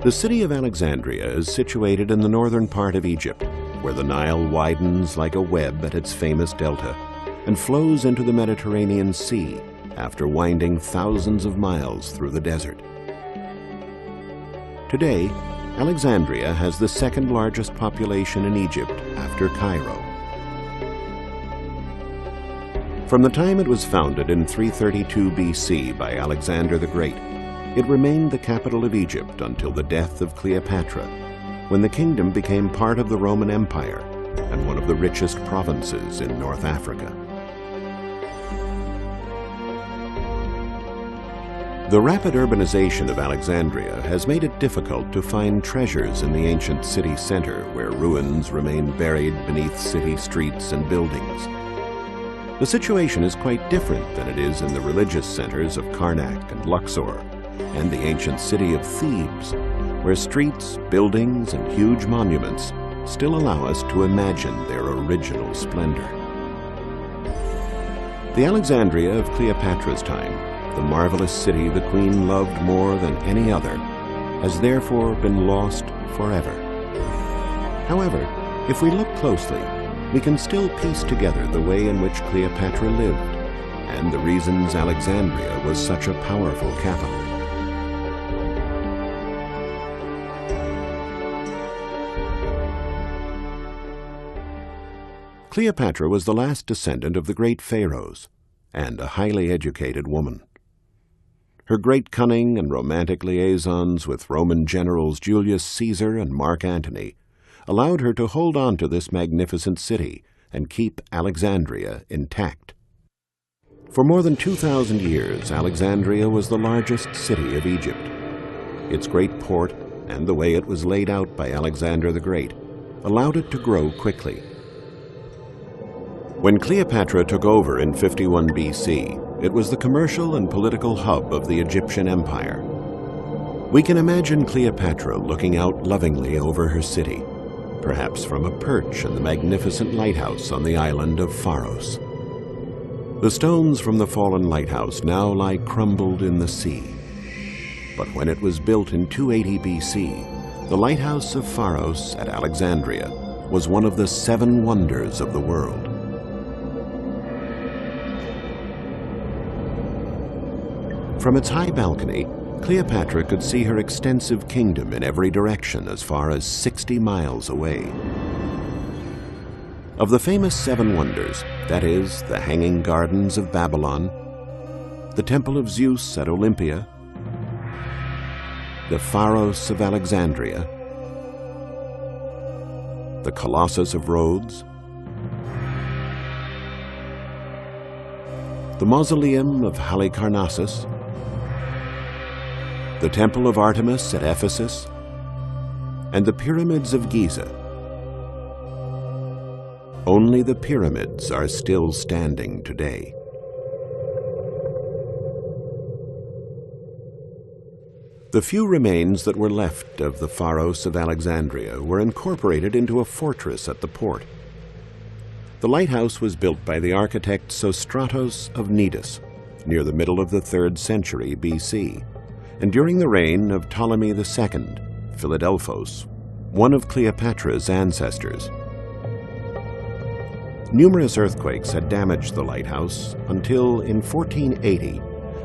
The city of Alexandria is situated in the northern part of Egypt, where the Nile widens like a web at its famous delta and flows into the Mediterranean Sea after winding thousands of miles through the desert. Today, Alexandria has the second largest population in Egypt after Cairo. From the time it was founded in 332 BC by Alexander the Great, it remained the capital of Egypt until the death of Cleopatra, when the kingdom became part of the Roman Empire and one of the richest provinces in North Africa. The rapid urbanization of Alexandria has made it difficult to find treasures in the ancient city center, where ruins remain buried beneath city streets and buildings. The situation is quite different than it is in the religious centers of Karnak and Luxor, and the ancient city of Thebes, where streets, buildings, and huge monuments still allow us to imagine their original splendor. The Alexandria of Cleopatra's time, the marvelous city the queen loved more than any other, has therefore been lost forever. However, if we look closely, we can still piece together the way in which Cleopatra lived and the reasons Alexandria was such a powerful capital. Cleopatra was the last descendant of the great pharaohs and a highly educated woman. Her great cunning and romantic liaisons with Roman generals Julius Caesar and Mark Antony allowed her to hold on to this magnificent city and keep Alexandria intact. For more than 2,000 years, Alexandria was the largest city of Egypt. Its great port and the way it was laid out by Alexander the Great allowed it to grow quickly. When Cleopatra took over in 51 BC, it was the commercial and political hub of the Egyptian Empire. We can imagine Cleopatra looking out lovingly over her city, perhaps from a perch in the magnificent lighthouse on the island of Pharos. The stones from the fallen lighthouse now lie crumbled in the sea. But when it was built in 280 BC, the lighthouse of Pharos at Alexandria was one of the 7 wonders of the world. From its high balcony, Cleopatra could see her extensive kingdom in every direction as far as 60 miles away. Of the famous 7 wonders, that is, the Hanging Gardens of Babylon, the Temple of Zeus at Olympia, the Pharos of Alexandria, the Colossus of Rhodes, the Mausoleum of Halicarnassus, the Temple of Artemis at Ephesus, and the Pyramids of Giza. Only the pyramids are still standing today. The few remains that were left of the Pharos of Alexandria were incorporated into a fortress at the port. The lighthouse was built by the architect Sostratos of Cnidus near the middle of the 3rd century BC, and during the reign of Ptolemy II, Philadelphos, one of Cleopatra's ancestors. Numerous earthquakes had damaged the lighthouse until, in 1480,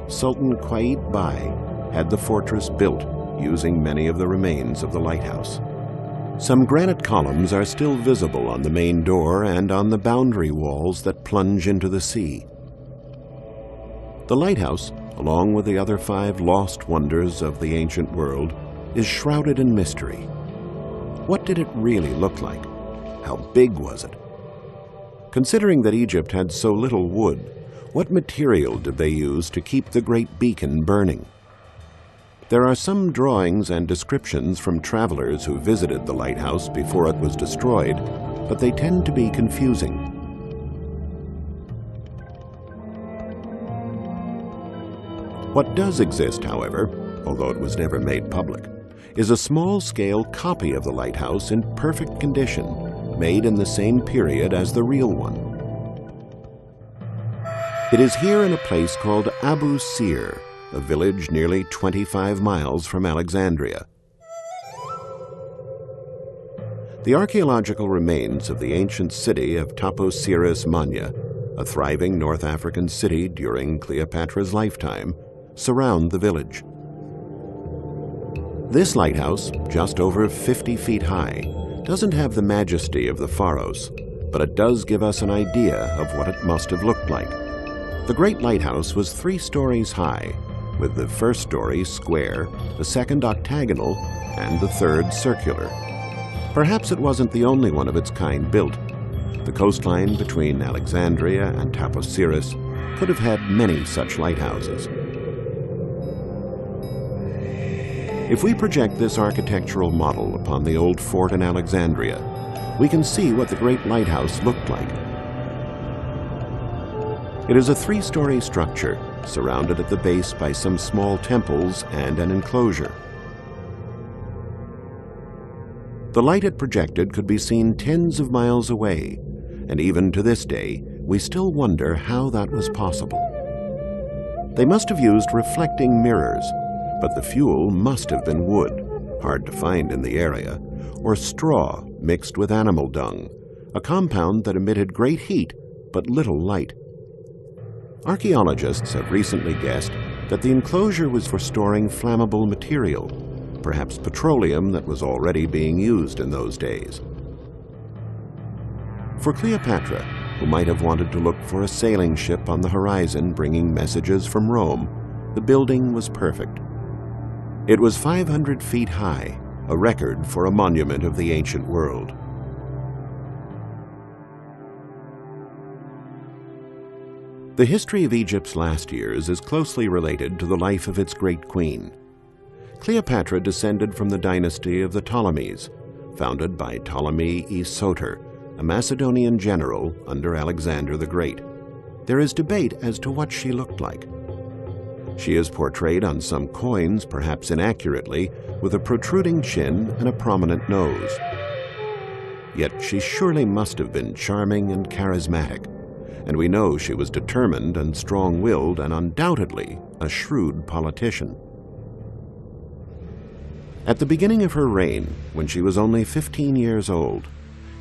Sultan Qaid Bai had the fortress built using many of the remains of the lighthouse. Some granite columns are still visible on the main door and on the boundary walls that plunge into the sea. The lighthouse, along with the other 5 lost wonders of the ancient world, is shrouded in mystery. What did it really look like? How big was it? Considering that Egypt had so little wood, what material did they use to keep the great beacon burning? There are some drawings and descriptions from travelers who visited the lighthouse before it was destroyed, but they tend to be confusing. What does exist, however, although it was never made public, is a small-scale copy of the lighthouse in perfect condition, made in the same period as the real one. It is here in a place called Abu Sir, a village nearly 25 miles from Alexandria. The archaeological remains of the ancient city of Taposiris Manya, a thriving North African city during Cleopatra's lifetime, surround the village. This lighthouse, just over 50 feet high, doesn't have the majesty of the Pharos, but it does give us an idea of what it must have looked like. The Great Lighthouse was 3 stories high, with the first story square, the second octagonal, and the third circular. Perhaps it wasn't the only one of its kind built. The coastline between Alexandria and Taposiris could have had many such lighthouses. If we project this architectural model upon the old fort in Alexandria, we can see what the Great Lighthouse looked like. It is a 3-story structure, surrounded at the base by some small temples and an enclosure. The light it projected could be seen tens of miles away, and even to this day, we still wonder how that was possible. They must have used reflecting mirrors, but the fuel must have been wood, hard to find in the area, or straw mixed with animal dung, a compound that emitted great heat but little light. Archaeologists have recently guessed that the enclosure was for storing flammable material, perhaps petroleum that was already being used in those days. For Cleopatra, who might have wanted to look for a sailing ship on the horizon bringing messages from Rome, the building was perfect. It was 500 feet high, a record for a monument of the ancient world. The history of Egypt's last years is closely related to the life of its great queen. Cleopatra descended from the dynasty of the Ptolemies, founded by Ptolemy I Soter, a Macedonian general under Alexander the Great. There is debate as to what she looked like. She is portrayed on some coins, perhaps inaccurately, with a protruding chin and a prominent nose. Yet she surely must have been charming and charismatic, and we know she was determined and strong-willed and undoubtedly a shrewd politician. At the beginning of her reign, when she was only 15 years old,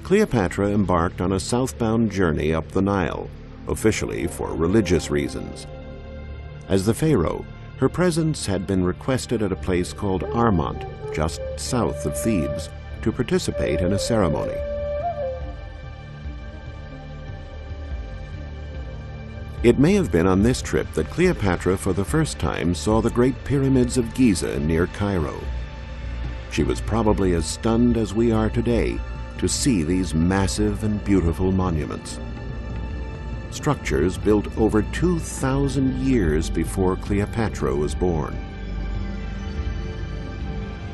Cleopatra embarked on a southbound journey up the Nile, officially for religious reasons. As the pharaoh, her presence had been requested at a place called Armont, just south of Thebes, to participate in a ceremony. It may have been on this trip that Cleopatra for the first time saw the Great Pyramids of Giza near Cairo. She was probably as stunned as we are today to see these massive and beautiful monuments. Structures built over 2,000 years before Cleopatra was born.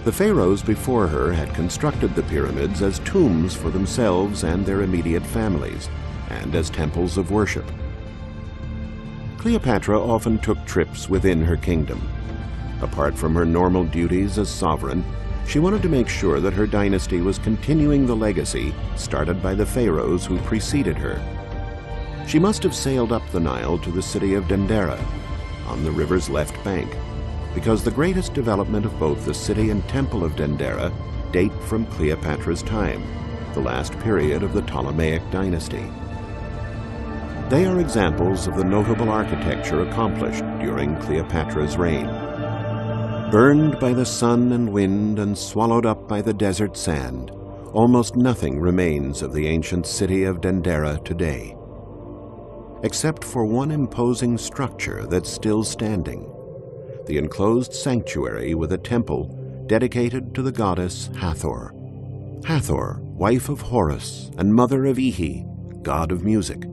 The pharaohs before her had constructed the pyramids as tombs for themselves and their immediate families, and as temples of worship. Cleopatra often took trips within her kingdom. Apart from her normal duties as sovereign, she wanted to make sure that her dynasty was continuing the legacy started by the pharaohs who preceded her. She must have sailed up the Nile to the city of Dendera, on the river's left bank, because the greatest development of both the city and temple of Dendera date from Cleopatra's time, the last period of the Ptolemaic dynasty. They are examples of the notable architecture accomplished during Cleopatra's reign. Burned by the sun and wind and swallowed up by the desert sand, almost nothing remains of the ancient city of Dendera today, except for one imposing structure that's still standing, the enclosed sanctuary with a temple dedicated to the goddess Hathor. Hathor, wife of Horus and mother of Ihi, god of music,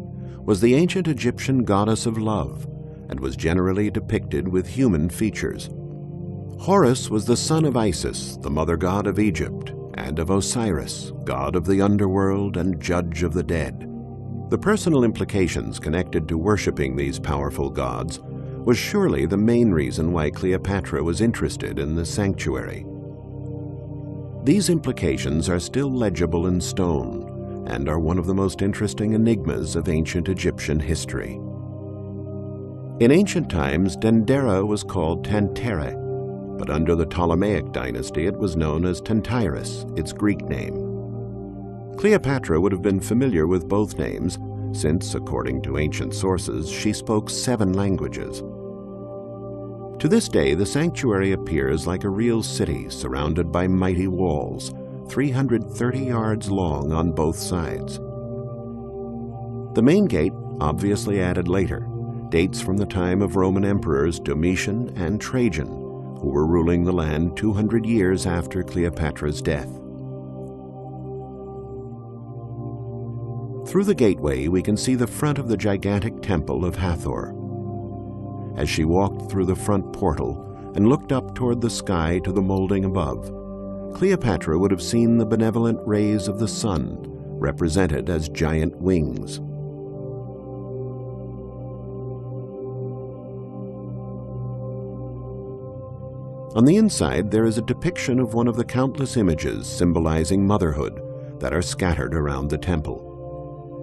was the ancient Egyptian goddess of love and was generally depicted with human features. Horus was the son of Isis, the mother god of Egypt, and of Osiris, god of the underworld and judge of the dead. The personal implications connected to worshipping these powerful gods was surely the main reason why Cleopatra was interested in the sanctuary. These implications are still legible in stone and are one of the most interesting enigmas of ancient Egyptian history. In ancient times, Dendera was called Tantere, but under the Ptolemaic dynasty it was known as Tantiris, its Greek name. Cleopatra would have been familiar with both names, since, according to ancient sources, she spoke 7 languages. To this day, the sanctuary appears like a real city surrounded by mighty walls, 330 yards long on both sides. The main gate, obviously added later, dates from the time of Roman emperors Domitian and Trajan, who were ruling the land 200 years after Cleopatra's death. Through the gateway, we can see the front of the gigantic temple of Hathor. As she walked through the front portal and looked up toward the sky to the molding above, Cleopatra would have seen the benevolent rays of the sun, represented as giant wings. On the inside, there is a depiction of one of the countless images symbolizing motherhood that are scattered around the temple.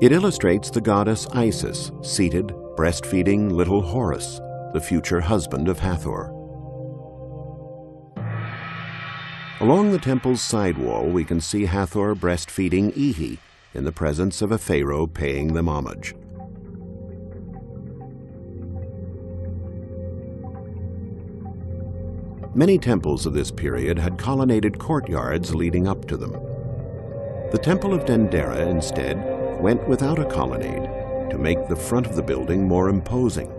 It illustrates the goddess Isis seated, breastfeeding little Horus, the future husband of Hathor. Along the temple's side wall, we can see Hathor breastfeeding Ihi in the presence of a pharaoh paying them homage. Many temples of this period had colonnaded courtyards leading up to them. The Temple of Dendera, instead, went without a colonnade to make the front of the building more imposing.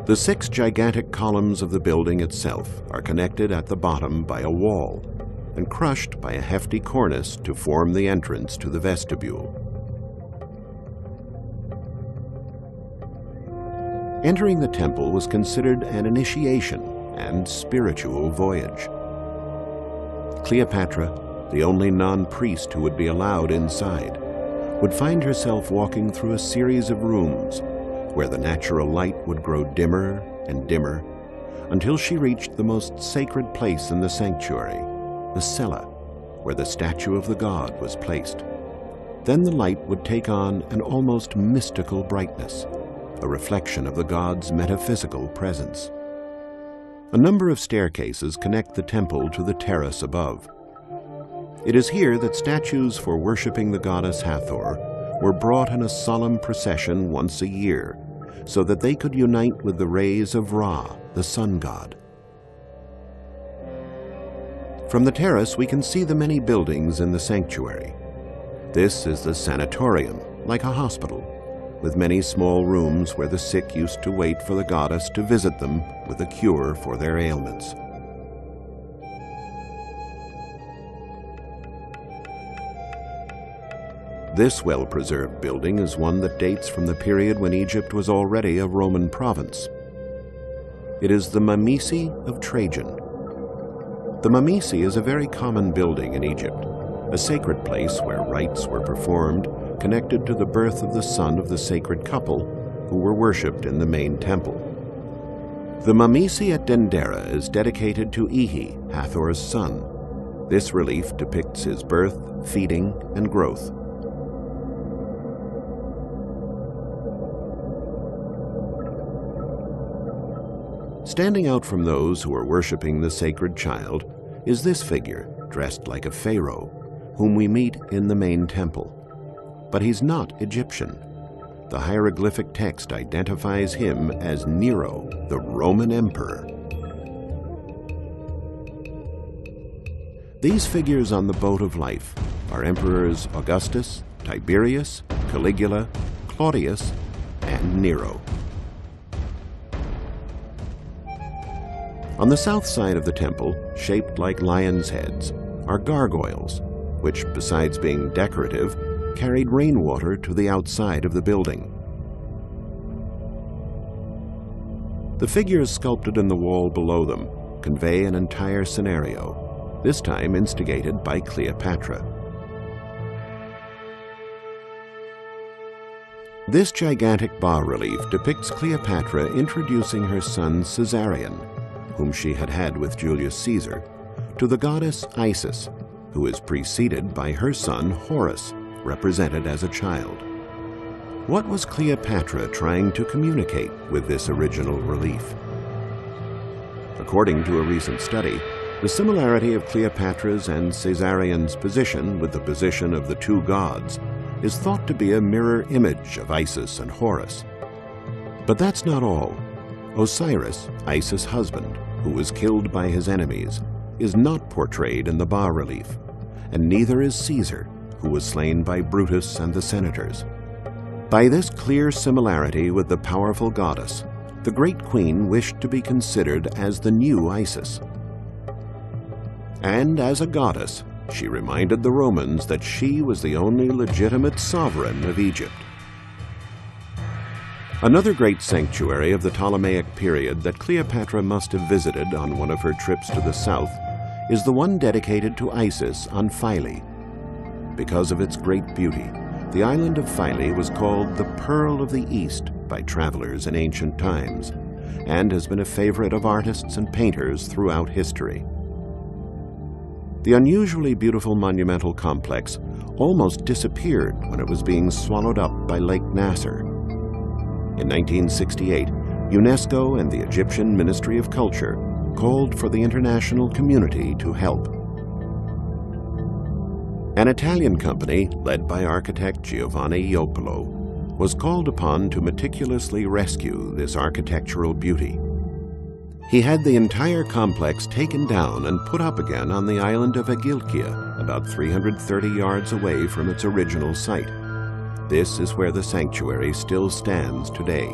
The 6 gigantic columns of the building itself are connected at the bottom by a wall and crushed by a hefty cornice to form the entrance to the vestibule. Entering the temple was considered an initiation and spiritual voyage. Cleopatra, the only non-priest who would be allowed inside, would find herself walking through a series of rooms where the natural light would grow dimmer and dimmer until she reached the most sacred place in the sanctuary, the cella, where the statue of the god was placed. Then the light would take on an almost mystical brightness, a reflection of the god's metaphysical presence. A number of staircases connect the temple to the terrace above. It is here that statues for worshiping the goddess Hathor were brought in a solemn procession once a year, so that they could unite with the rays of Ra, the sun god. From the terrace, we can see the many buildings in the sanctuary. This is the sanatorium, like a hospital, with many small rooms where the sick used to wait for the goddess to visit them with a cure for their ailments. This well-preserved building is one that dates from the period when Egypt was already a Roman province. It is the Mamisi of Trajan. The Mamisi is a very common building in Egypt, a sacred place where rites were performed connected to the birth of the son of the sacred couple who were worshipped in the main temple. The Mamisi at Dendera is dedicated to Ihi, Hathor's son. This relief depicts his birth, feeding, and growth. Standing out from those who are worshipping the sacred child is this figure, dressed like a pharaoh, whom we meet in the main temple. But he's not Egyptian. The hieroglyphic text identifies him as Nero, the Roman emperor. These figures on the boat of life are Emperors Augustus, Tiberius, Caligula, Claudius, and Nero. On the south side of the temple, shaped like lions' heads, are gargoyles, which, besides being decorative, carried rainwater to the outside of the building. The figures sculpted in the wall below them convey an entire scenario, this time instigated by Cleopatra. This gigantic bas-relief depicts Cleopatra introducing her son Caesarion, whom she had had with Julius Caesar, to the goddess Isis, who is preceded by her son Horus, represented as a child. What was Cleopatra trying to communicate with this original relief? According to a recent study, The similarity of Cleopatra's and Caesarion's position with the position of the two gods is thought to be a mirror image of Isis and Horus. But that's not all. Osiris, Isis' husband, who was killed by his enemies, is not portrayed in the bas-relief, and neither is Caesar, who was slain by Brutus and the senators. By this clear similarity with the powerful goddess, the great queen wished to be considered as the new Isis. And as a goddess, she reminded the Romans that she was the only legitimate sovereign of Egypt. Another great sanctuary of the Ptolemaic period that Cleopatra must have visited on one of her trips to the south is the one dedicated to Isis on Philae. Because of its great beauty, the island of Philae was called the Pearl of the East by travelers in ancient times, and has been a favorite of artists and painters throughout history. The unusually beautiful monumental complex almost disappeared when it was being swallowed up by Lake Nasser. In 1968, UNESCO and the Egyptian Ministry of Culture called for the international community to help. An Italian company, led by architect Giovanni Iopolo, was called upon to meticulously rescue this architectural beauty. He had the entire complex taken down and put up again on the island of Agilkia, about 330 yards away from its original site. This is where the sanctuary still stands today.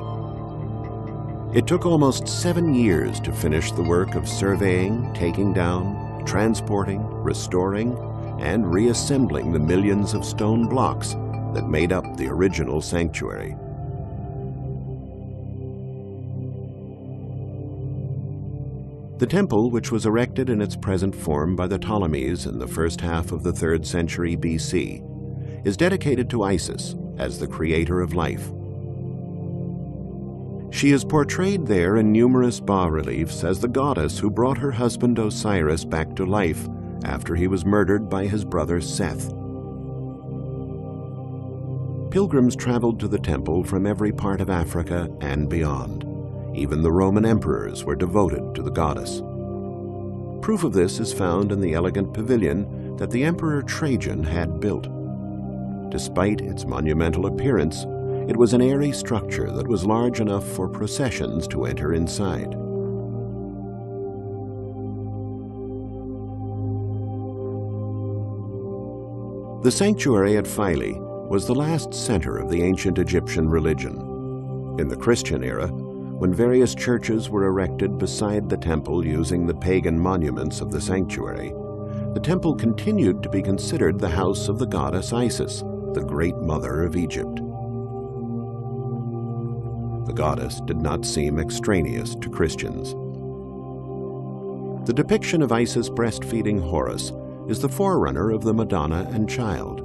It took almost 7 years to finish the work of surveying, taking down, transporting, restoring, and reassembling the millions of stone blocks that made up the original sanctuary. The temple, which was erected in its present form by the Ptolemies in the first half of the 3rd century BC, is dedicated to Isis as the creator of life. She is portrayed there in numerous bas-reliefs as the goddess who brought her husband Osiris back to life after he was murdered by his brother Seth. Pilgrims traveled to the temple from every part of Africa and beyond. Even the Roman emperors were devoted to the goddess. Proof of this is found in the elegant pavilion that the Emperor Trajan had built. Despite its monumental appearance, it was an airy structure that was large enough for processions to enter inside. The sanctuary at Philae was the last center of the ancient Egyptian religion. In the Christian era, when various churches were erected beside the temple using the pagan monuments of the sanctuary, the temple continued to be considered the house of the goddess Isis, the great mother of Egypt. The goddess did not seem extraneous to Christians. The depiction of Isis breastfeeding Horus is the forerunner of the Madonna and Child.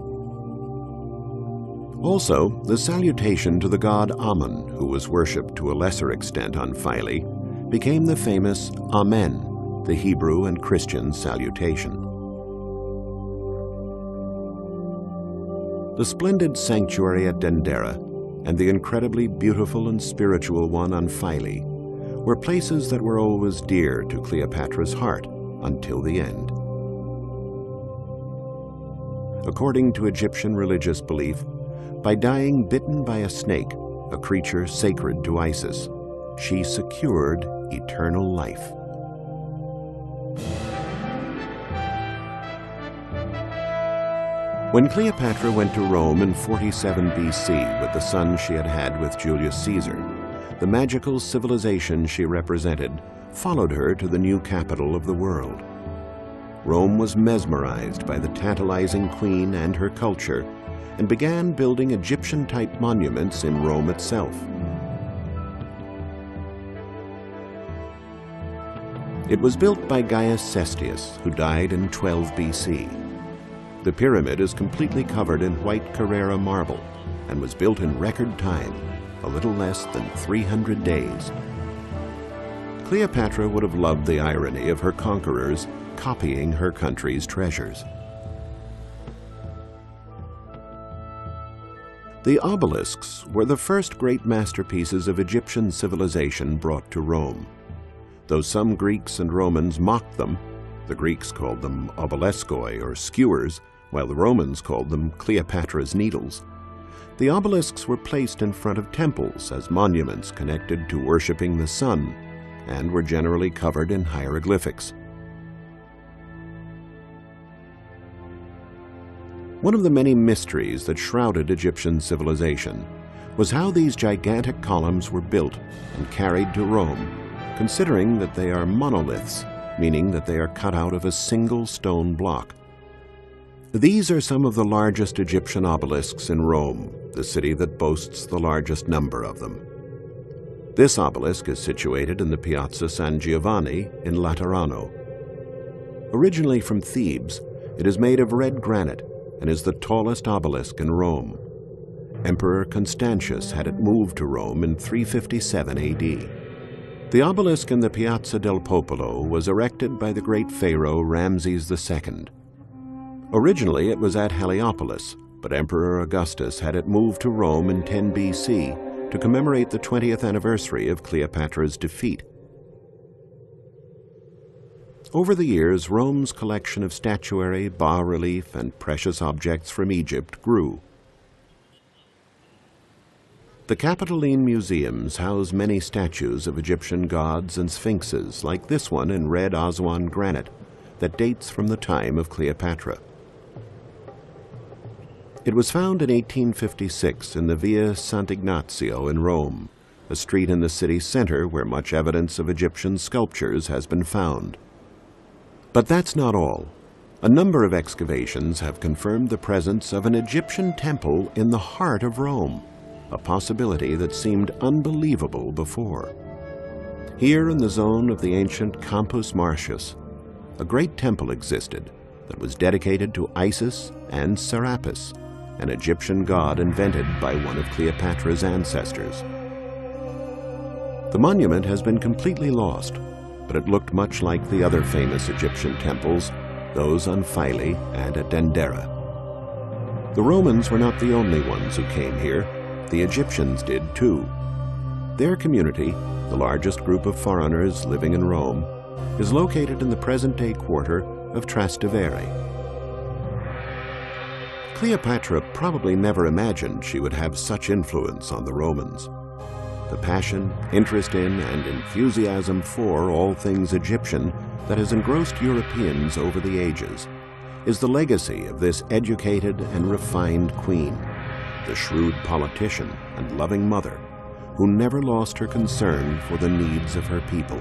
Also, the salutation to the god Amun, who was worshipped to a lesser extent on Philae, became the famous Amen, the Hebrew and Christian salutation. The splendid sanctuary at Dendera and the incredibly beautiful and spiritual one on Philae were places that were always dear to Cleopatra's heart until the end. According to Egyptian religious belief, by dying bitten by a snake, a creature sacred to Isis, she secured eternal life. When Cleopatra went to Rome in 47 BC with the son she had had with Julius Caesar, the magical civilization she represented followed her to the new capital of the world. Rome was mesmerized by the tantalizing queen and her culture, and began building Egyptian-type monuments in Rome itself. It was built by Gaius Cestius, who died in 12 BC. The pyramid is completely covered in white Carrara marble and was built in record time, a little less than 300 days. Cleopatra would have loved the irony of her conquerors copying her country's treasures. The obelisks were the first great masterpieces of Egyptian civilization brought to Rome. Though some Greeks and Romans mocked them, The Greeks called them obeliskoi, or skewers, while the Romans called them Cleopatra's needles. The obelisks were placed in front of temples as monuments connected to worshipping the sun, and were generally covered in hieroglyphics. One of the many mysteries that shrouded Egyptian civilization was how these gigantic columns were built and carried to Rome, considering that they are monoliths, meaning that they are cut out of a single stone block. These are some of the largest Egyptian obelisks in Rome, the city that boasts the largest number of them. This obelisk is situated in the Piazza San Giovanni in Laterano. Originally from Thebes, it is made of red granite and is the tallest obelisk in Rome. Emperor Constantius had it moved to Rome in 357 AD. The obelisk in the Piazza del Popolo was erected by the great pharaoh Ramses II. Originally it was at Heliopolis, but Emperor Augustus had it moved to Rome in 10 BC to commemorate the 20th anniversary of Cleopatra's defeat. Over the years, Rome's collection of statuary, bas-relief, and precious objects from Egypt grew. The Capitoline museums house many statues of Egyptian gods and sphinxes, like this one in red Aswan granite that dates from the time of Cleopatra. It was found in 1856 in the Via Sant'Ignazio in Rome, a street in the city center where much evidence of Egyptian sculptures has been found. But that's not all. A number of excavations have confirmed the presence of an Egyptian temple in the heart of Rome, a possibility that seemed unbelievable before. Here in the zone of the ancient Campus Martius, a great temple existed that was dedicated to Isis and Serapis, an Egyptian god invented by one of Cleopatra's ancestors. The monument has been completely lost, but it looked much like the other famous Egyptian temples, those on Philae and at Dendera. The Romans were not the only ones who came here. The Egyptians did too. Their community, the largest group of foreigners living in Rome, is located in the present-day quarter of Trastevere. Cleopatra probably never imagined she would have such influence on the Romans. The passion, interest in, and enthusiasm for all things Egyptian that has engrossed Europeans over the ages is the legacy of this educated and refined queen, the shrewd politician and loving mother who never lost her concern for the needs of her people.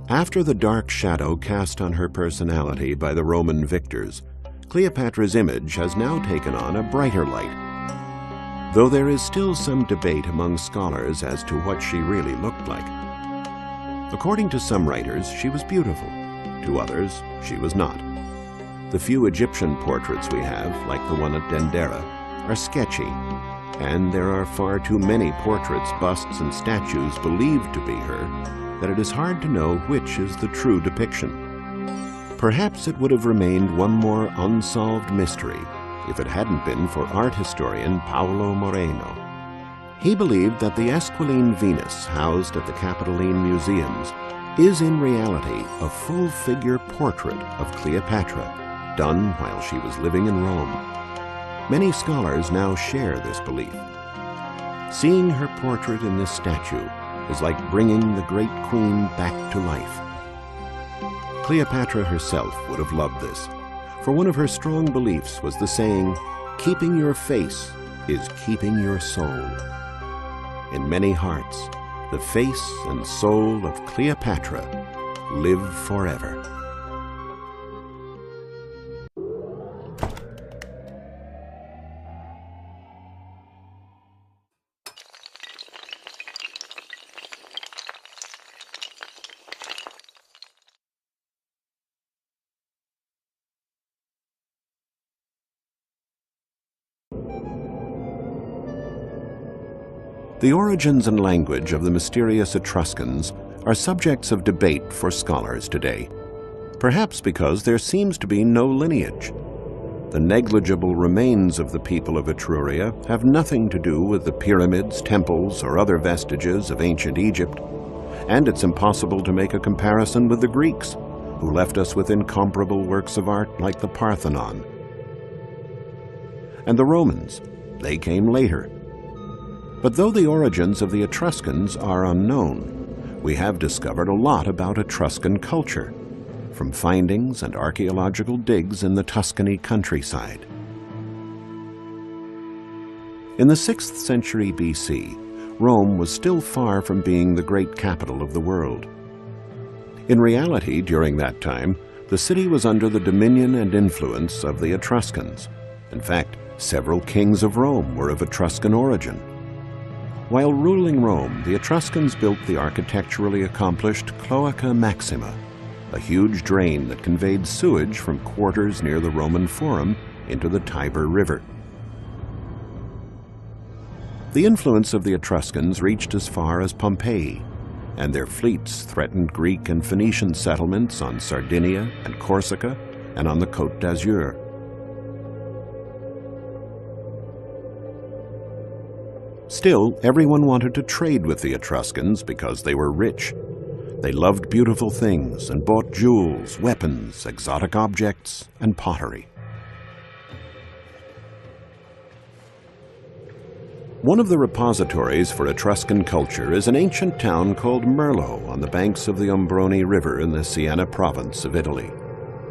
After the dark shadow cast on her personality by the Roman victors, Cleopatra's image has now taken on a brighter light. Though there is still some debate among scholars as to what she really looked like. According to some writers, she was beautiful. To others, she was not. The few Egyptian portraits we have, like the one at Dendera, are sketchy, and there are far too many portraits, busts, and statues believed to be her that it is hard to know which is the true depiction. Perhaps it would have remained one more unsolved mystery if it hadn't been for art historian Paolo Moreno. He believed that the Esquiline Venus housed at the Capitoline Museums is in reality a full-figure portrait of Cleopatra, done while she was living in Rome. Many scholars now share this belief. Seeing her portrait in this statue is like bringing the great queen back to life. Cleopatra herself would have loved this, for one of her strong beliefs was the saying, "Keeping your face is keeping your soul." In many hearts, the face and soul of Cleopatra live forever. The origins and language of the mysterious Etruscans are subjects of debate for scholars today, perhaps because there seems to be no lineage. The negligible remains of the people of Etruria have nothing to do with the pyramids, temples, or other vestiges of ancient Egypt, And it's impossible to make a comparison with the Greeks, who left us with incomparable works of art like the Parthenon. And the Romans, they came later. But though the origins of the Etruscans are unknown, we have discovered a lot about Etruscan culture, from findings and archaeological digs in the Tuscany countryside. In the 6th century BC, Rome was still far from being the great capital of the world. In reality, during that time, the city was under the dominion and influence of the Etruscans. In fact, several kings of Rome were of Etruscan origin. While ruling Rome, the Etruscans built the architecturally accomplished Cloaca Maxima, a huge drain that conveyed sewage from quarters near the Roman Forum into the Tiber River. The influence of the Etruscans reached as far as Pompeii, and their fleets threatened Greek and Phoenician settlements on Sardinia and Corsica and on the Côte d'Azur. Still, everyone wanted to trade with the Etruscans because they were rich. They loved beautiful things and bought jewels, weapons, exotic objects, and pottery. One of the repositories for Etruscan culture is an ancient town called Merlo on the banks of the Ombrone River in the Siena province of Italy,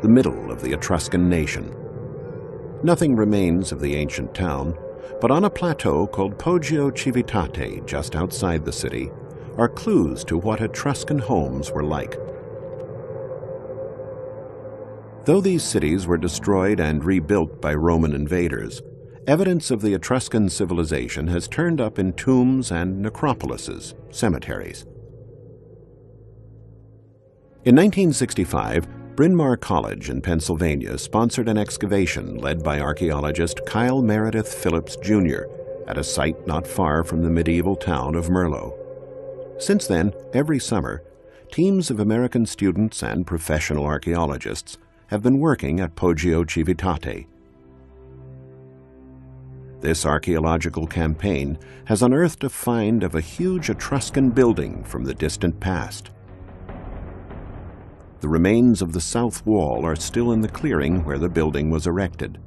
the middle of the Etruscan nation. Nothing remains of the ancient town, but on a plateau called Poggio Civitate, just outside the city, are clues to what Etruscan homes were like. Though these cities were destroyed and rebuilt by Roman invaders, evidence of the Etruscan civilization has turned up in tombs and necropolises, cemeteries. In 1965, Bryn Mawr College in Pennsylvania sponsored an excavation led by archaeologist Kyle Meredith Phillips, Jr. at a site not far from the medieval town of Merlo. Since then, every summer, teams of American students and professional archaeologists have been working at Poggio Civitate. This archaeological campaign has unearthed a find of a huge Etruscan building from the distant past. The remains of the south wall are still in the clearing where the building was erected.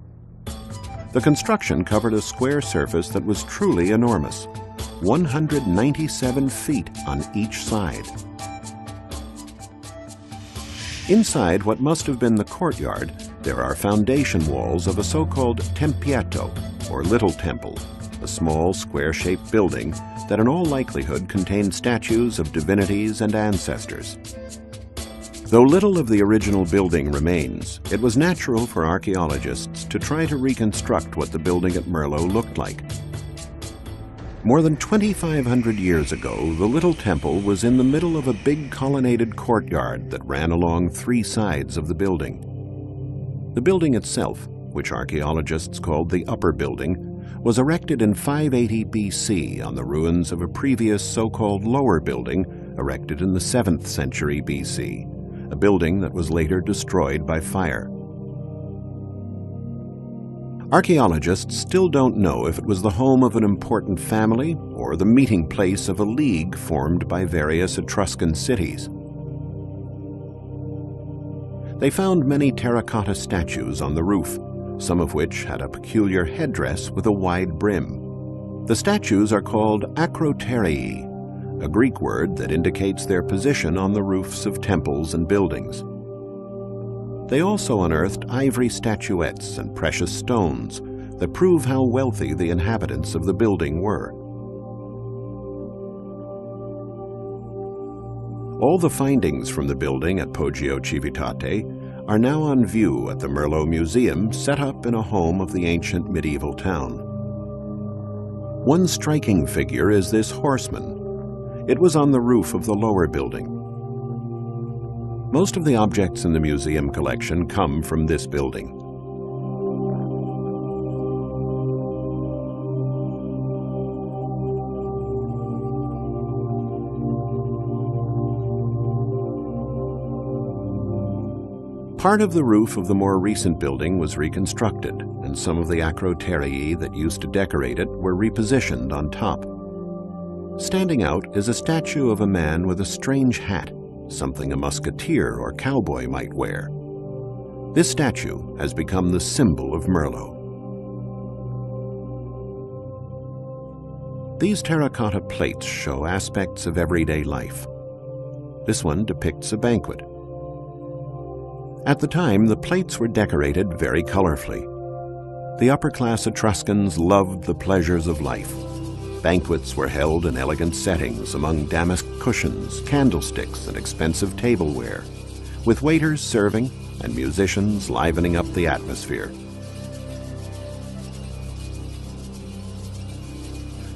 The construction covered a square surface that was truly enormous, 197 feet on each side. Inside what must have been the courtyard, there are foundation walls of a so-called tempietto, or little temple, a small square-shaped building that in all likelihood contained statues of divinities and ancestors. Though little of the original building remains, it was natural for archaeologists to try to reconstruct what the building at Merlo looked like. More than 2,500 years ago, the little temple was in the middle of a big colonnaded courtyard that ran along 3 sides of the building. The building itself, which archaeologists called the Upper Building, was erected in 580 BC on the ruins of a previous so-called Lower Building erected in the 7th century BC, a building that was later destroyed by fire. Archaeologists still don't know if it was the home of an important family or the meeting place of a league formed by various Etruscan cities. They found many terracotta statues on the roof, some of which had a peculiar headdress with a wide brim. The statues are called acroterii, a Greek word that indicates their position on the roofs of temples and buildings. They also unearthed ivory statuettes and precious stones that prove how wealthy the inhabitants of the building were. All the findings from the building at Poggio Civitate are now on view at the Merlo Museum set up in a home of the ancient medieval town. One striking figure is this horseman. It was on the roof of the lower building. Most of the objects in the museum collection come from this building. Part of the roof of the more recent building was reconstructed, and some of the acroterii that used to decorate it were repositioned on top. Standing out is a statue of a man with a strange hat, something a musketeer or cowboy might wear. This statue has become the symbol of Merlot. These terracotta plates show aspects of everyday life. This one depicts a banquet. At the time, the plates were decorated very colorfully. The upper-class Etruscans loved the pleasures of life. Banquets were held in elegant settings among damask cushions, candlesticks, and expensive tableware, with waiters serving and musicians livening up the atmosphere.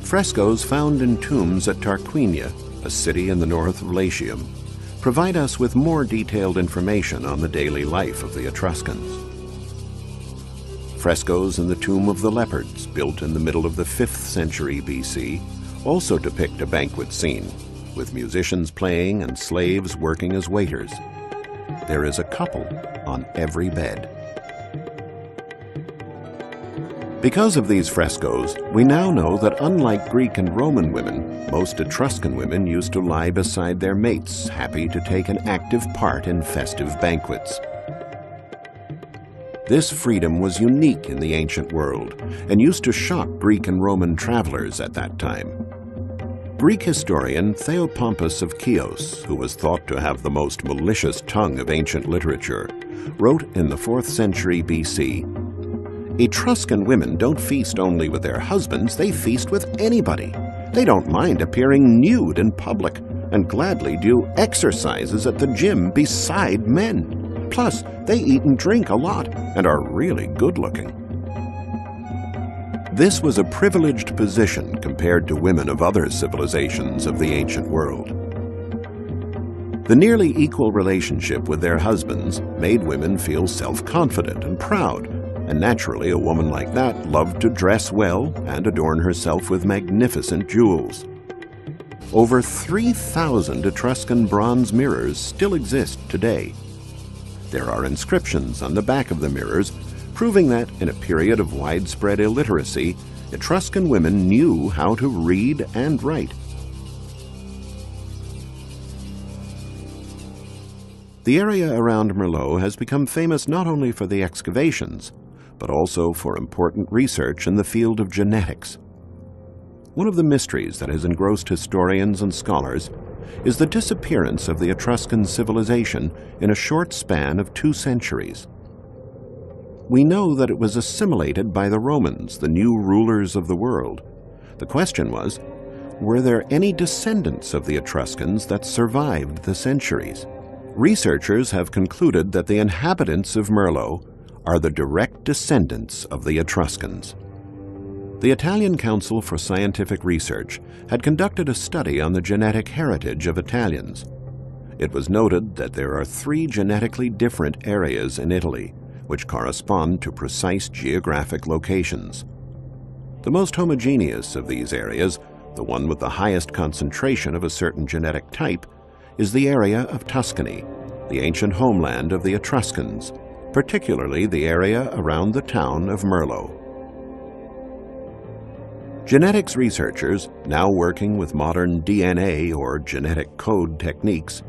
Frescoes found in tombs at Tarquinia, a city in the north of Latium, provide us with more detailed information on the daily life of the Etruscans. Frescoes in the Tomb of the Leopards, built in the middle of the 5th century BC, also depict a banquet scene, with musicians playing and slaves working as waiters. There is a couple on every bed. Because of these frescoes, we now know that unlike Greek and Roman women, most Etruscan women used to lie beside their mates, happy to take an active part in festive banquets. This freedom was unique in the ancient world and used to shock Greek and Roman travelers at that time. Greek historian Theopompus of Chios, who was thought to have the most malicious tongue of ancient literature, wrote in the 4th century BC, "Etruscan women don't feast only with their husbands, they feast with anybody. They don't mind appearing nude in public and gladly do exercises at the gym beside men. Plus, they eat and drink a lot and are really good-looking." This was a privileged position compared to women of other civilizations of the ancient world. The nearly equal relationship with their husbands made women feel self-confident and proud, and naturally a woman like that loved to dress well and adorn herself with magnificent jewels. Over 3,000 Etruscan bronze mirrors still exist today. There are inscriptions on the back of the mirrors proving that in a period of widespread illiteracy, Etruscan women knew how to read and write. The area around Merlot has become famous not only for the excavations, but also for important research in the field of genetics. One of the mysteries that has engrossed historians and scholars is the disappearance of the Etruscan civilization in a short span of 2 centuries. We know that it was assimilated by the Romans, the new rulers of the world. The question was, were there any descendants of the Etruscans that survived the centuries? Researchers have concluded that the inhabitants of Merlot are the direct descendants of the Etruscans. The Italian Council for Scientific Research had conducted a study on the genetic heritage of Italians. It was noted that there are 3 genetically different areas in Italy, which correspond to precise geographic locations. The most homogeneous of these areas, the one with the highest concentration of a certain genetic type, is the area of Tuscany, the ancient homeland of the Etruscans, particularly the area around the town of Merlot. Genetics researchers, now working with modern DNA or genetic code techniques,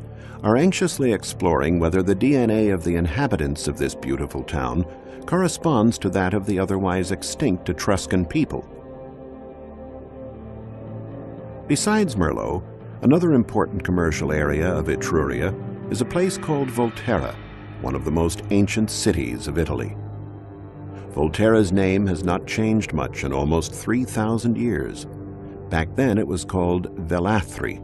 are anxiously exploring whether the DNA of the inhabitants of this beautiful town corresponds to that of the otherwise extinct Etruscan people. Besides Merlot, another important commercial area of Etruria is a place called Volterra, one of the most ancient cities of Italy. Volterra's name has not changed much in almost 3,000 years. Back then it was called Velathri.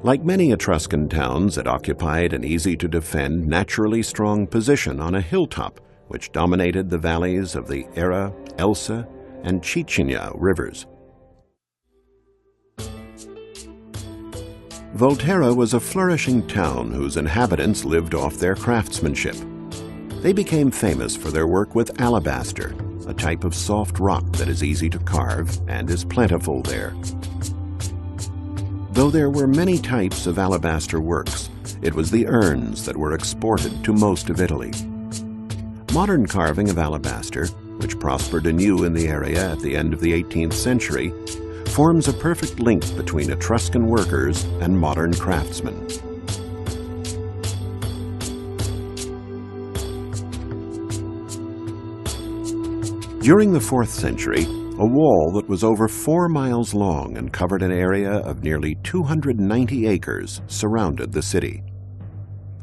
Like many Etruscan towns, it occupied an easy-to-defend, naturally strong position on a hilltop which dominated the valleys of the Era, Elsa, and Cicigna rivers. Volterra was a flourishing town whose inhabitants lived off their craftsmanship. They became famous for their work with alabaster, a type of soft rock that is easy to carve and is plentiful there. Though there were many types of alabaster works, it was the urns that were exported to most of Italy. Modern carving of alabaster, which prospered anew in the area at the end of the 18th century, forms a perfect link between Etruscan workers and modern craftsmen. During the 4th century, a wall that was over 4 miles long and covered an area of nearly 290 acres surrounded the city.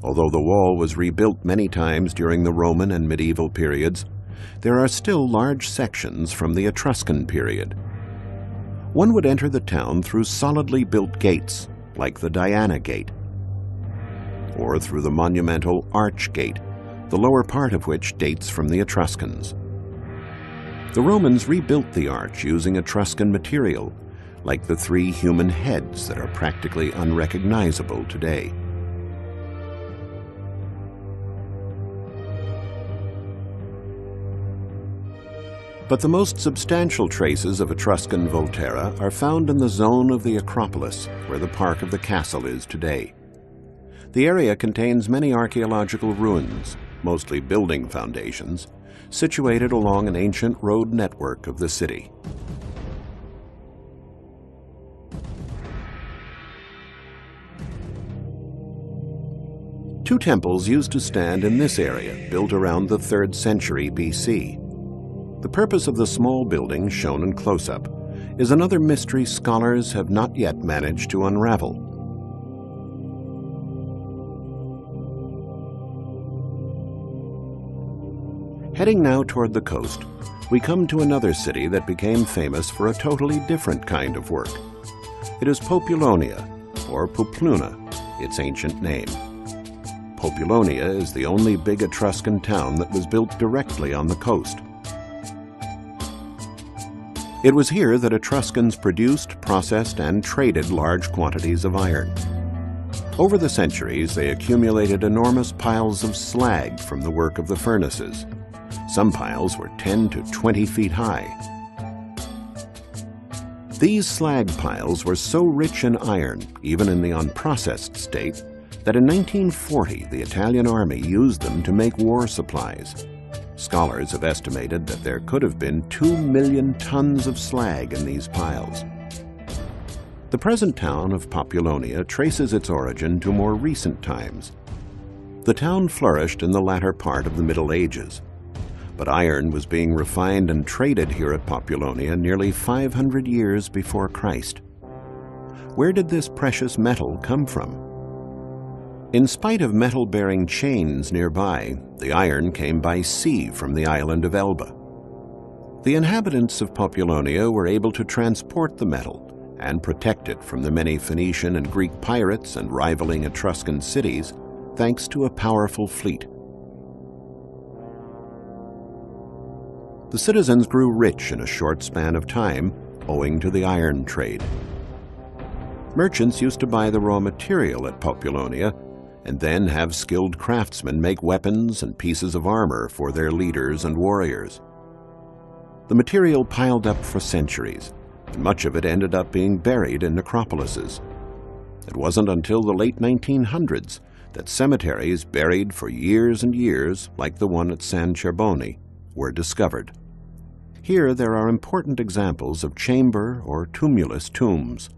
Although the wall was rebuilt many times during the Roman and medieval periods, there are still large sections from the Etruscan period. One would enter the town through solidly built gates, like the Diana Gate, or through the monumental Arch Gate, the lower part of which dates from the Etruscans. The Romans rebuilt the arch using Etruscan material, like the 3 human heads that are practically unrecognizable today. But the most substantial traces of Etruscan Volterra are found in the zone of the Acropolis, where the park of the castle is today. The area contains many archaeological ruins, mostly building foundations, situated along an ancient road network of the city. Two temples used to stand in this area, built around the 3rd century BC. The purpose of the small building shown in close-up is another mystery scholars have not yet managed to unravel. Heading now toward the coast, we come to another city that became famous for a totally different kind of work. It is Populonia, or Pupluna, its ancient name. Populonia is the only big Etruscan town that was built directly on the coast. It was here that Etruscans produced, processed, and traded large quantities of iron. Over the centuries, they accumulated enormous piles of slag from the work of the furnaces. Some piles were 10 to 20 feet high. These slag piles were so rich in iron, even in the unprocessed state, that in 1940 the Italian army used them to make war supplies. Scholars have estimated that there could have been 2 million tons of slag in these piles. The present town of Populonia traces its origin to more recent times. The town flourished in the latter part of the Middle Ages, but iron was being refined and traded here at Populonia nearly 500 years before Christ. Where did this precious metal come from? In spite of metal-bearing chains nearby, the iron came by sea from the island of Elba. The inhabitants of Populonia were able to transport the metal and protect it from the many Phoenician and Greek pirates and rivaling Etruscan cities, thanks to a powerful fleet. The citizens grew rich in a short span of time, owing to the iron trade. Merchants used to buy the raw material at Populonia and then have skilled craftsmen make weapons and pieces of armor for their leaders and warriors. The material piled up for centuries, and much of it ended up being buried in necropolises. It wasn't until the late 1900s that cemeteries buried for years and years, like the one at San Cerboni, were discovered. Here there are important examples of chamber or tumulus tombs.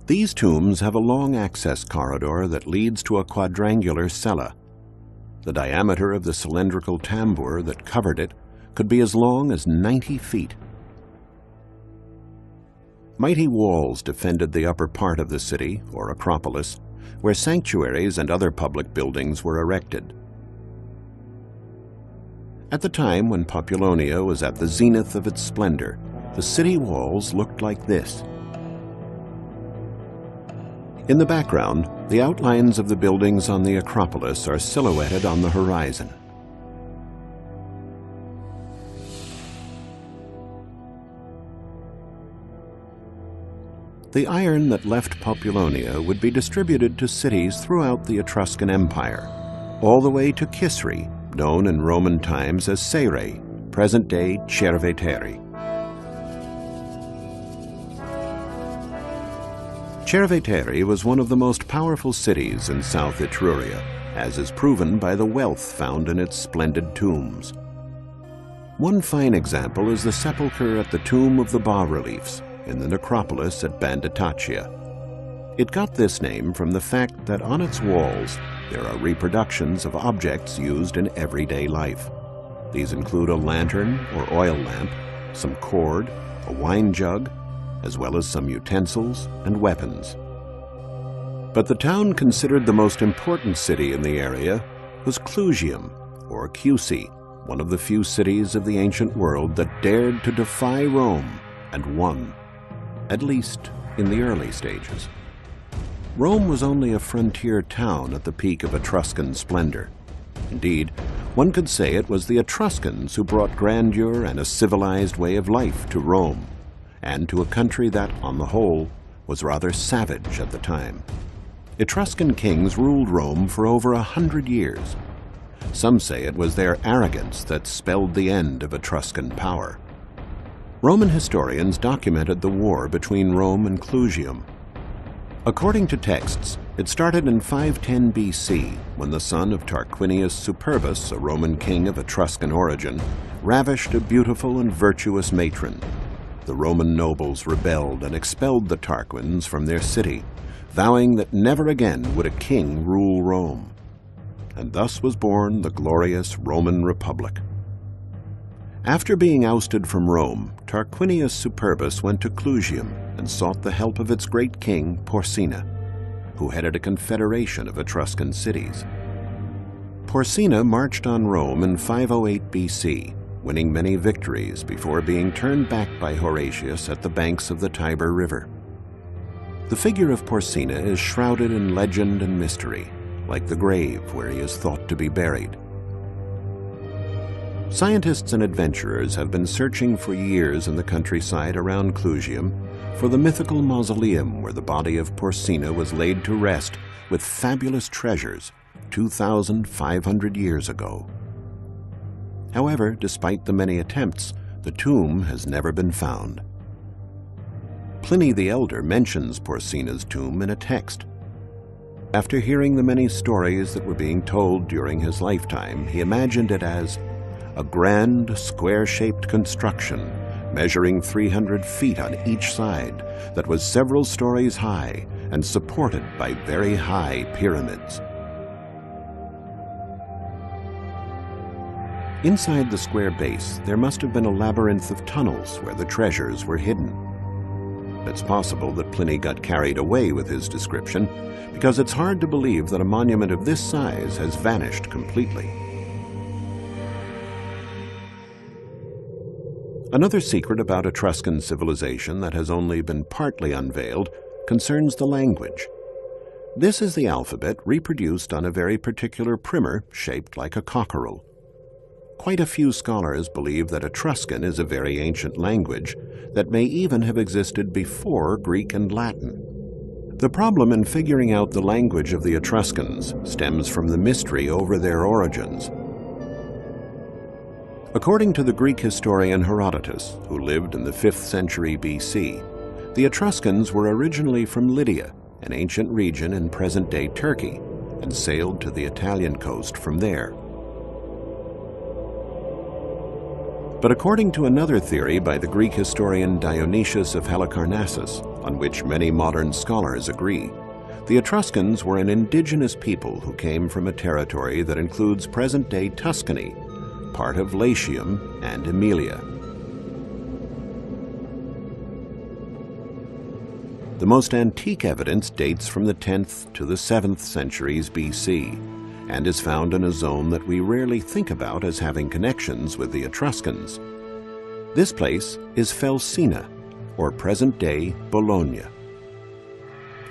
These tombs have a long access corridor that leads to a quadrangular cella. The diameter of the cylindrical tambour that covered it could be as long as 90 feet. Mighty walls defended the upper part of the city, or Acropolis, where sanctuaries and other public buildings were erected. At the time when Populonia was at the zenith of its splendor, the city walls looked like this. In the background, the outlines of the buildings on the Acropolis are silhouetted on the horizon. The iron that left Populonia would be distributed to cities throughout the Etruscan Empire, all the way to Kisri, known in Roman times as Caere, present-day Cerveteri. Cerveteri was one of the most powerful cities in South Etruria, as is proven by the wealth found in its splendid tombs. One fine example is the sepulchre at the Tomb of the Bas-Reliefs in the necropolis at Banditacia. It got this name from the fact that on its walls there are reproductions of objects used in everyday life. These include a lantern or oil lamp, some cord, a wine jug, as well as some utensils and weapons. But the town considered the most important city in the area was Clusium, or Cusae, one of the few cities of the ancient world that dared to defy Rome and won, at least in the early stages. Rome was only a frontier town at the peak of Etruscan splendor. Indeed, one could say it was the Etruscans who brought grandeur and a civilized way of life to Rome, and to a country that, on the whole, was rather savage at the time. Etruscan kings ruled Rome for over 100 years. Some say it was their arrogance that spelled the end of Etruscan power. Roman historians documented the war between Rome and Clusium. According to texts, it started in 510 BC, when the son of Tarquinius Superbus, a Roman king of Etruscan origin, ravished a beautiful and virtuous matron. The Roman nobles rebelled and expelled the Tarquins from their city, vowing that never again would a king rule Rome. And thus was born the glorious Roman Republic. After being ousted from Rome, Tarquinius Superbus went to Clusium and sought the help of its great king, Porsena, who headed a confederation of Etruscan cities. Porsena marched on Rome in 508 BC, winning many victories before being turned back by Horatius at the banks of the Tiber River. The figure of Porsena is shrouded in legend and mystery, like the grave where he is thought to be buried. Scientists and adventurers have been searching for years in the countryside around Clusium for the mythical mausoleum where the body of Porsena was laid to rest with fabulous treasures 2,500 years ago. However, despite the many attempts, the tomb has never been found. Pliny the Elder mentions Porsena's tomb in a text. After hearing the many stories that were being told during his lifetime, he imagined it as a grand, square-shaped construction measuring 300 feet on each side that was several stories high and supported by very high pyramids. Inside the square base, there must have been a labyrinth of tunnels where the treasures were hidden. It's possible that Pliny got carried away with his description, because it's hard to believe that a monument of this size has vanished completely. Another secret about Etruscan civilization that has only been partly unveiled concerns the language. This is the alphabet reproduced on a very particular primer shaped like a cockerel. Quite a few scholars believe that Etruscan is a very ancient language that may even have existed before Greek and Latin. The problem in figuring out the language of the Etruscans stems from the mystery over their origins. According to the Greek historian Herodotus, who lived in the 5th century BC, the Etruscans were originally from Lydia, an ancient region in present-day Turkey, and sailed to the Italian coast from there. But according to another theory by the Greek historian Dionysius of Halicarnassus, on which many modern scholars agree, the Etruscans were an indigenous people who came from a territory that includes present-day Tuscany, part of Latium and Aemilia. The most antique evidence dates from the 10th to the 7th centuries BC and is found in a zone that we rarely think about as having connections with the Etruscans. This place is Felsina, or present-day Bologna.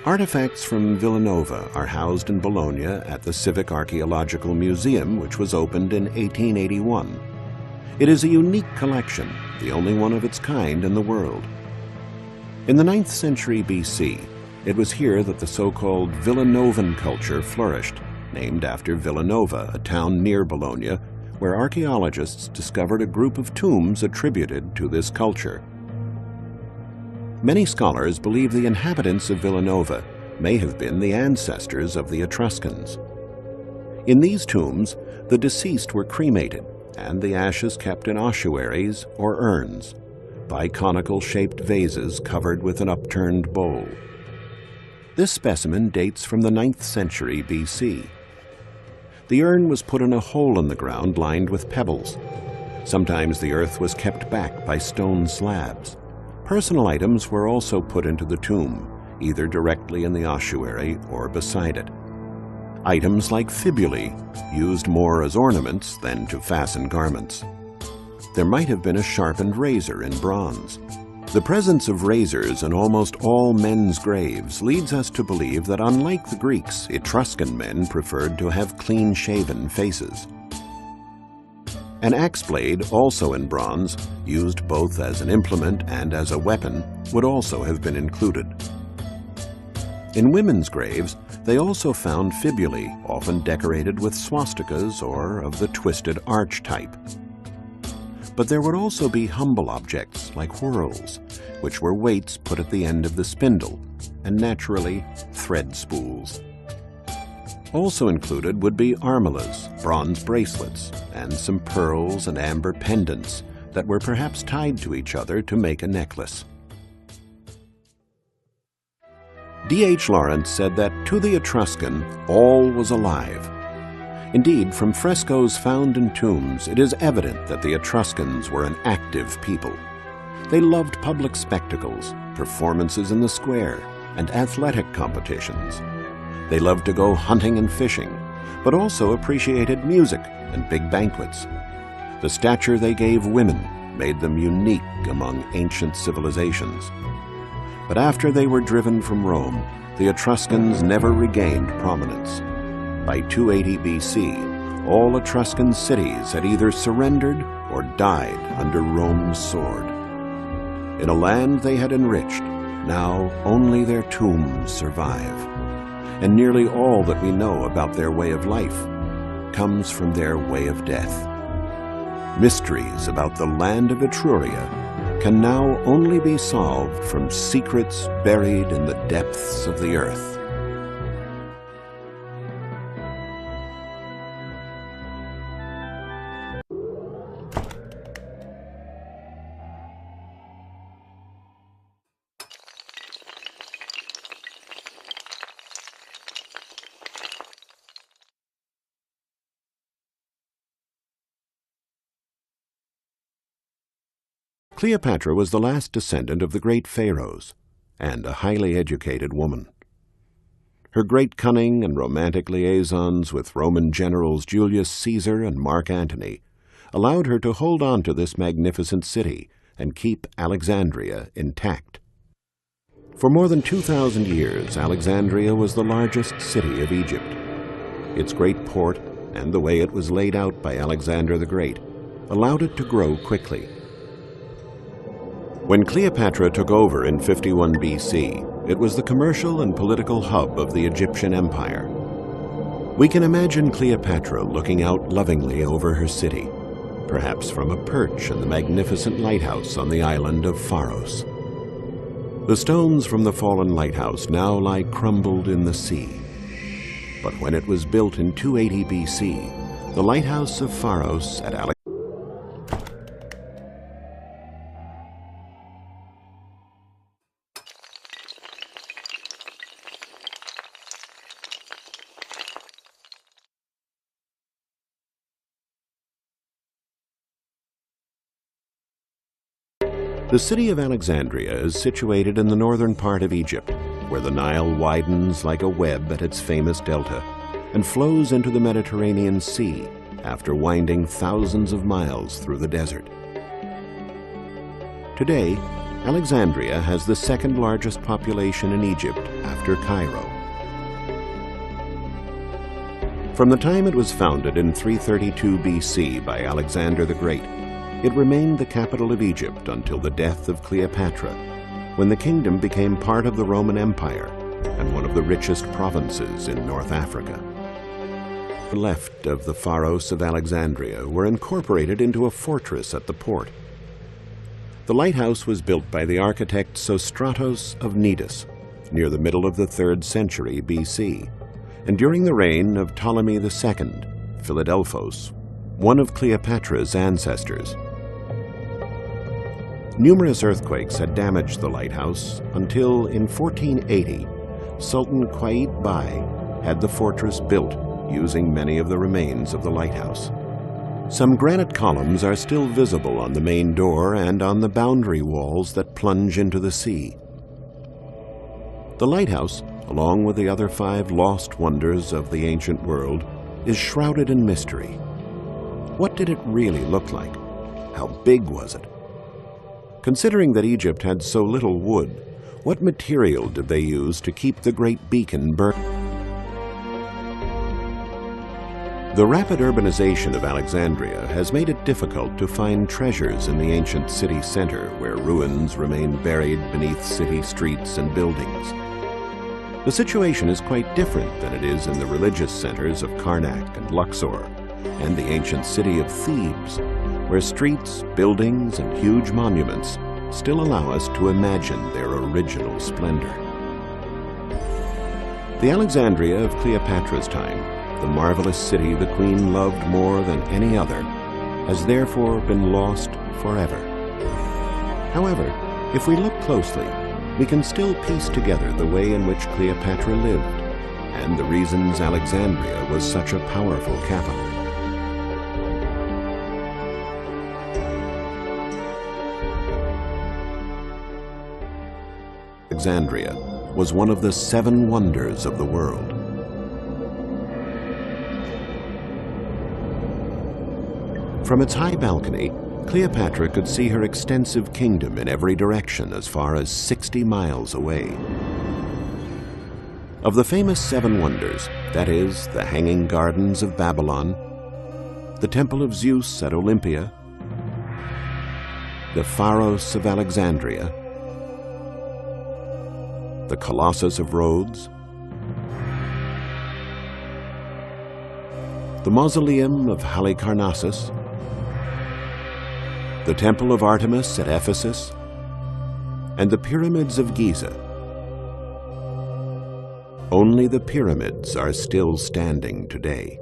Artifacts from Villanova are housed in Bologna at the Civic Archaeological Museum, which was opened in 1881. It is a unique collection, the only one of its kind in the world. In the 9th century BC, it was here that the so-called Villanovan culture flourished, named after Villanova, a town near Bologna, where archaeologists discovered a group of tombs attributed to this culture. Many scholars believe the inhabitants of Villanova may have been the ancestors of the Etruscans. In these tombs, the deceased were cremated, and the ashes kept in ossuaries or urns, biconical-shaped vases covered with an upturned bowl. This specimen dates from the 9th century BC. The urn was put in a hole in the ground lined with pebbles. Sometimes the earth was kept back by stone slabs. Personal items were also put into the tomb, either directly in the ossuary or beside it. Items like fibulae, used more as ornaments than to fasten garments. There might have been a sharpened razor in bronze. The presence of razors in almost all men's graves leads us to believe that unlike the Greeks, Etruscan men preferred to have clean-shaven faces. An axe blade, also in bronze, used both as an implement and as a weapon, would also have been included. In women's graves, they also found fibulae, often decorated with swastikas or of the twisted arch type. But there would also be humble objects like whorls, which were weights put at the end of the spindle, and naturally, thread spools. Also included would be armilas, bronze bracelets, and some pearls and amber pendants that were perhaps tied to each other to make a necklace. D.H. Lawrence said that to the Etruscan, all was alive. Indeed, from frescoes found in tombs, it is evident that the Etruscans were an active people. They loved public spectacles, performances in the square, and athletic competitions. They loved to go hunting and fishing, but also appreciated music and big banquets. The stature they gave women made them unique among ancient civilizations. But after they were driven from Rome, the Etruscans never regained prominence. By 280 BC, all Etruscan cities had either surrendered or died under Rome's sword. In a land they had enriched, now only their tombs survive. And nearly all that we know about their way of life comes from their way of death. Mysteries about the land of Etruria can now only be solved from secrets buried in the depths of the earth. Cleopatra was the last descendant of the great pharaohs, and a highly educated woman. Her great cunning and romantic liaisons with Roman generals Julius Caesar and Mark Antony allowed her to hold on to this magnificent city and keep Alexandria intact. For more than 2,000 years, Alexandria was the largest city of Egypt. Its great port and the way it was laid out by Alexander the Great allowed it to grow quickly. When Cleopatra took over in 51 BC, it was the commercial and political hub of the Egyptian Empire. We can imagine Cleopatra looking out lovingly over her city, perhaps from a perch in the magnificent lighthouse on the island of Pharos. The stones from the fallen lighthouse now lie crumbled in the sea. But when it was built in 280 BC, the lighthouse of Pharos at Alexandria The city of Alexandria is situated in the northern part of Egypt, where the Nile widens like a web at its famous delta and flows into the Mediterranean Sea after winding thousands of miles through the desert. Today, Alexandria has the second largest population in Egypt after Cairo. From the time it was founded in 332 BC by Alexander the Great, it remained the capital of Egypt until the death of Cleopatra, when the kingdom became part of the Roman Empire and one of the richest provinces in North Africa. The left of the Pharos of Alexandria were incorporated into a fortress at the port. The lighthouse was built by the architect Sostratos of Cnidus near the middle of the 3rd century BC, and during the reign of Ptolemy II, Philadelphos one of Cleopatra's ancestors. Numerous earthquakes had damaged the lighthouse until, in 1480, Sultan Qaid Bai had the fortress built using many of the remains of the lighthouse. Some granite columns are still visible on the main door and on the boundary walls that plunge into the sea. The lighthouse, along with the other 5 lost wonders of the ancient world, is shrouded in mystery. What did it really look like? How big was it? Considering that Egypt had so little wood, what material did they use to keep the great beacon burning? The rapid urbanization of Alexandria has made it difficult to find treasures in the ancient city center where ruins remain buried beneath city streets and buildings. The situation is quite different than it is in the religious centers of Karnak and Luxor and the ancient city of Thebes, where streets, buildings, and huge monuments still allow us to imagine their original splendor. The Alexandria of Cleopatra's time, the marvelous city the queen loved more than any other, has therefore been lost forever. However, if we look closely, we can still piece together the way in which Cleopatra lived and the reasons Alexandria was such a powerful capital. Alexandria was one of the 7 wonders of the world. From its high balcony, Cleopatra could see her extensive kingdom in every direction as far as 60 miles away. Of the famous 7 wonders, that is, the Hanging Gardens of Babylon, the Temple of Zeus at Olympia, the Pharos of Alexandria, the Colossus of Rhodes, the Mausoleum of Halicarnassus, the Temple of Artemis at Ephesus, and the Pyramids of Giza. Only the pyramids are still standing today.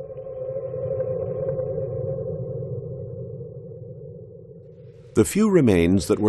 The few remains that were